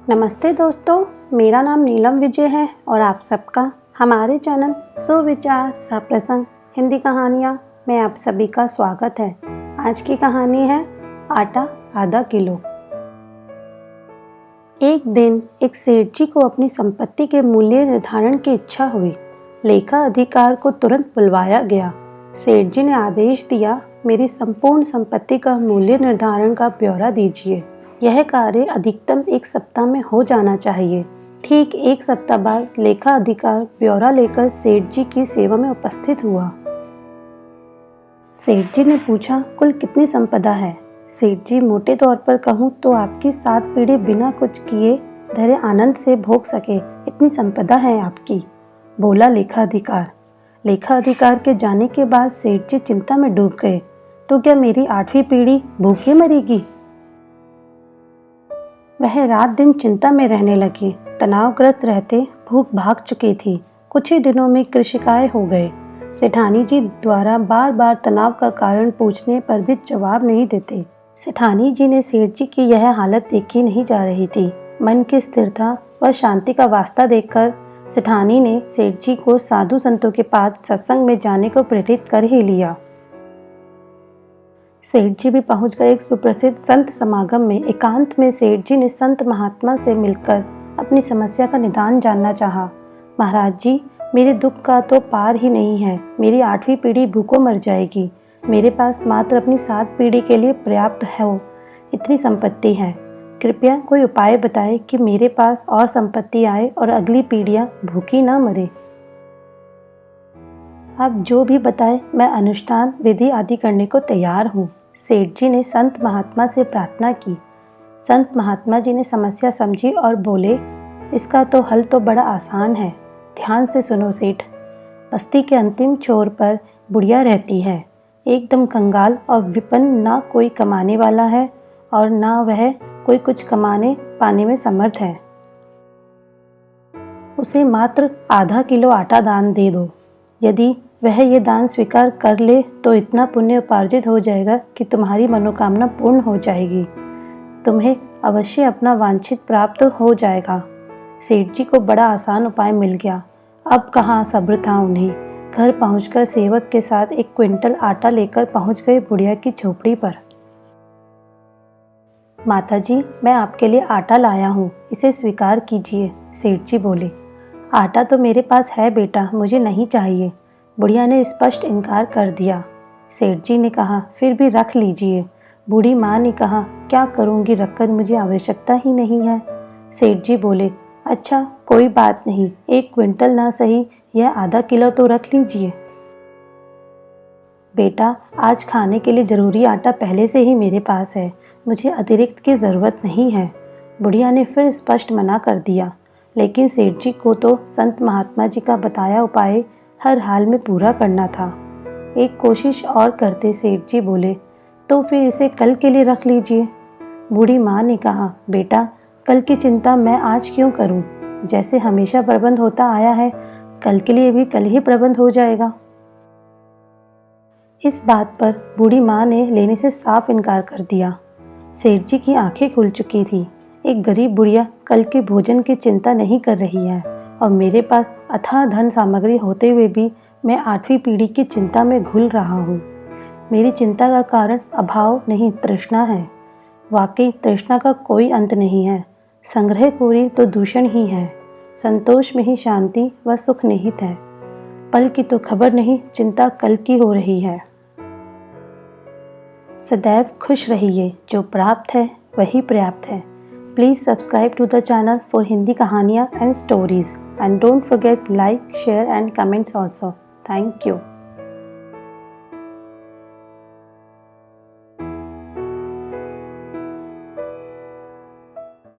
नमस्ते दोस्तों, मेरा नाम नीलम विजय है और आप सबका हमारे चैनल सुविचार सप्रसंग हिंदी कहानियाँ में आप सभी का स्वागत है। आज की कहानी है आटा आधा किलो। एक दिन एक सेठ जी को अपनी संपत्ति के मूल्य निर्धारण की इच्छा हुई। लेखा अधिकार को तुरंत बुलवाया गया। सेठ जी ने आदेश दिया, मेरी संपूर्ण संपत्ति का मूल्य निर्धारण का ब्यौरा दीजिए। यह कार्य अधिकतम 1 सप्ताह में हो जाना चाहिए। ठीक 1 सप्ताह बाद लेखा अधिकार ब्यौरा लेकर सेठ जी की सेवा में उपस्थित हुआ। सेठ जी ने पूछा, कुल कितनी संपदा है? सेठ जी, मोटे तौर पर कहूँ तो आपकी 7 पीढ़ी बिना कुछ किए धैर्य आनंद से भोग सके इतनी संपदा है आपकी, बोला लेखा अधिकार। लेखा अधिकार के जाने के बाद सेठ जी चिंता में डूब गए। तो क्या मेरी 8वीं पीढ़ी भूखे मरेगी? वह रात दिन चिंता में रहने लगी। तनावग्रस्त रहते भूख भाग चुकी थी। कुछ ही दिनों में कृषिकाय हो गए। सेठानी जी द्वारा बार बार तनाव का कारण पूछने पर भी जवाब नहीं देते। सेठानी जी ने सेठ जी की यह हालत देखी नहीं जा रही थी। मन की स्थिरता व शांति का वास्ता देखकर सेठानी ने सेठ जी को साधु संतों के पास सत्संग में जाने को प्रेरित कर ही लिया। सेठ जी भी पहुंच गए। एक सुप्रसिद्ध संत समागम में एकांत में सेठ जी ने संत महात्मा से मिलकर अपनी समस्या का निदान जानना चाहा। महाराज जी, मेरे दुख का तो पार ही नहीं है। मेरी 8वीं पीढ़ी भूखों मर जाएगी। मेरे पास मात्र अपनी 7 पीढ़ी के लिए पर्याप्त है। इतनी संपत्ति है। कृपया कोई उपाय बताए कि मेरे पास और संपत्ति आए और अगली पीढ़ियां भूखी न मरे। आप जो भी बताए, मैं अनुष्ठान विधि आदि करने को तैयार हूँ। सेठ जी ने संत महात्मा से प्रार्थना की। संत महात्मा जी ने समस्या समझी और बोले, इसका तो हल तो बड़ा आसान है। ध्यान से सुनो सेठ। बस्ती के अंतिम छोर पर बुढ़िया रहती है। एकदम कंगाल और विपन्न, ना कोई कमाने वाला है और ना वह कोई कुछ कमाने पाने में समर्थ है। उसे मात्र आधा किलो आटा दान दे दो। यदि वह ये दान स्वीकार कर ले तो इतना पुण्य उपार्जित हो जाएगा कि तुम्हारी मनोकामना पूर्ण हो जाएगी। तुम्हें अवश्य अपना वांछित प्राप्त हो जाएगा। सेठ जी को बड़ा आसान उपाय मिल गया। अब कहाँ सब्र था उन्हें। घर पहुंचकर सेवक के साथ 1 क्विंटल आटा लेकर पहुंच गए बुढ़िया की झोपड़ी पर। माता जी, मैं आपके लिए आटा लाया हूँ, इसे स्वीकार कीजिए। सेठ जी बोले, आटा तो मेरे पास है बेटा, मुझे नहीं चाहिए। बुढ़िया ने स्पष्ट इनकार कर दिया। सेठ जी ने कहा, फिर भी रख लीजिए। बूढ़ी माँ ने कहा, क्या करूँगी रखकर, मुझे आवश्यकता ही नहीं है। सेठ जी बोले, अच्छा कोई बात नहीं, 1 क्विंटल ना सही, यह आधा किलो तो रख लीजिए। बेटा, आज खाने के लिए ज़रूरी आटा पहले से ही मेरे पास है, मुझे अतिरिक्त की ज़रूरत नहीं है। बुढ़िया ने फिर स्पष्ट मना कर दिया। लेकिन सेठ जी को तो संत महात्मा जी का बताया उपाय हर हाल में पूरा करना था। एक कोशिश और करते सेठ जी बोले, तो फिर इसे कल के लिए रख लीजिए। बूढ़ी माँ ने कहा, बेटा कल की चिंता मैं आज क्यों करूं? जैसे हमेशा प्रबंध होता आया है, कल के लिए भी कल ही प्रबंध हो जाएगा। इस बात पर बूढ़ी माँ ने लेने से साफ इनकार कर दिया। सेठ जी की आंखें खुल चुकी थी। एक गरीब बुढ़िया कल के भोजन की चिंता नहीं कर रही है और मेरे पास अथाह धन सामग्री होते हुए भी मैं 8वीं पीढ़ी की चिंता में घुल रहा हूँ। मेरी चिंता का कारण अभाव नहीं, तृष्णा है। वाकई तृष्णा का कोई अंत नहीं है। संग्रहखोरी तो दूषण ही है। संतोष में ही शांति व सुख निहित है। पल की तो खबर नहीं, चिंता कल की हो रही है। सदैव खुश रहिए, जो प्राप्त है वही पर्याप्त है। Please subscribe to the channel for Hindi kahaniyan and stories, and don't forget like, share and comments also. Thank you.